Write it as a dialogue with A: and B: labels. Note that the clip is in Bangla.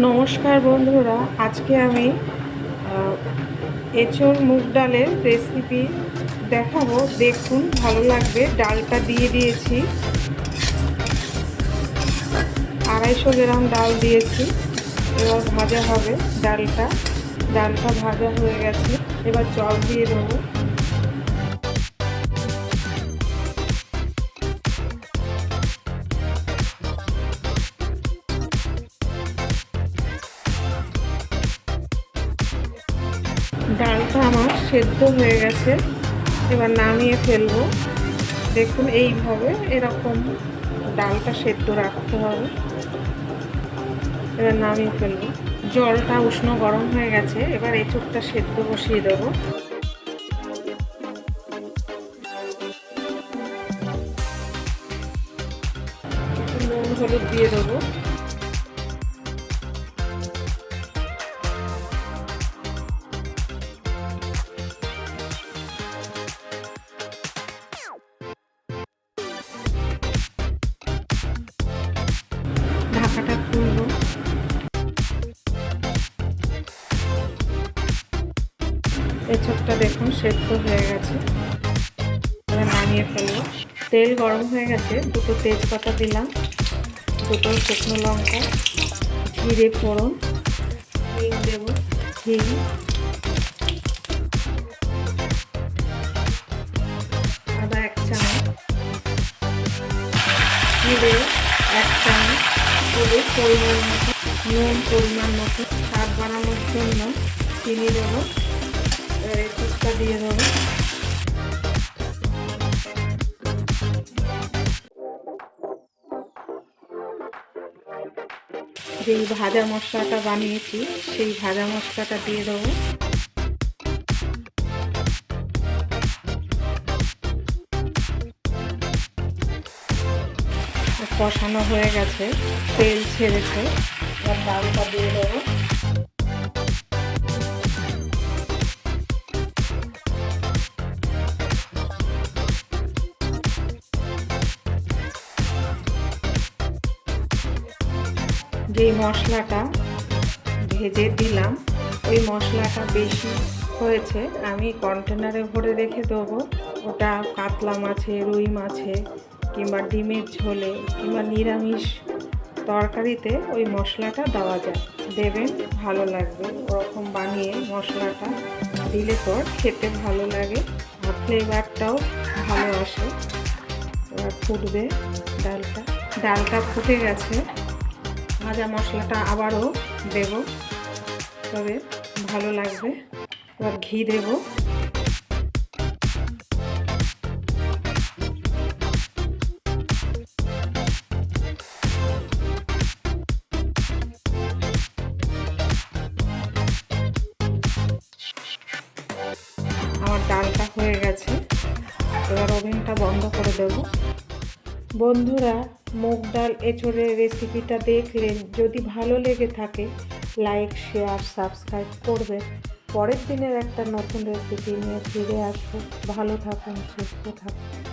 A: নমস্কার বন্ধুরা, আজকে আমি এঁচোড় মুগ ডালের রেসিপি দেখাবো। দেখুন, ভালো লাগবে। ডালটা দিয়ে দিয়েছি, 250 গ্রাম ডাল দিয়েছি। এবার ভাজা হবে ডালটা ভাজা হয়ে গেছে। এবার জল দিয়ে দেবো। ডালটা আমার সেদ্ধ হয়ে গেছে, এবার নামিয়ে ফেলবো। দেখুন, এইভাবে এরকম ডালটা সেদ্ধ রাখতে হবে। এবার নামিয়ে ফেলবো। জলটা উষ্ণ গরম হয়ে গেছে, এবার এঁচোড়টা সেদ্ধ বসিয়ে দেবো। নুন হলুদ দিয়ে দেবো। ঢাকাটা খুলবো। এঁচোড়টা দেখুন সেদ্ধ হয়ে গেছে, এবার নামিয়ে ফেলবো। তেল গরম হয়ে গেছে, 2টো তেজপাতা দিলাম, 2টো শুকনো লঙ্কা, জিরে ফোড়ন, হিং দেব, হিং, আদা 1 চামচ, জিরে 1 চামচ, হলুদ পরিমাণ মতো, নুন পরিমাণ মতো, স্বাদ বাড়ানোর জন্য চিনি দেবো। এবার এঁচোড়টা দিয়ে দেবো। যেই ভাজা মশলাটা বানিয়েছি সেই ভাজা মশলাটা দিয়ে দেবো। কষানো হয়ে গেছে, তেল ছেড়েছে, এবার ডালটা দিয়ে দেবো। যেই মশলাটা ভেজে দিলাম, ওই মশলাটা বেশি হয়েছে, আমি কন্টেনারে ভরে রেখে দেবো। ওটা কাতলা মাছে, রুই মাছে, কিংবা ডিমের ঝোলে, কিংবা নিরামিষ তরকারিতে ওই মশলাটা দেওয়া যায়। দেবেন, ভালো লাগবে। ওরকম বানিয়ে মশলাটা দিলে পর খেতে ভালো লাগে, আর ফ্লেভারটাও ভালো আসে। এবার ফুটবে ডালটা ফুটে গেছে। ভাজা মশলাটা আবারও দেব, তবে ভালো লাগবে। এবার ঘি দেব। আমার ডালটা হয়ে গেছে, এবার ওভেনটা বন্ধ করে দেব। বন্ধুরা, মুগ ডাল এঁচোড়ের রেসিপিটা দেখলেন। যদি ভালো লেগে থাকে, লাইক, শেয়ার, সাবস্ক্রাইব করবেন। পরের দিনের একটা নতুন রেসিপি নিয়ে ফিরে আসবো। ভালো থাকুন, সুস্থ থাকুন।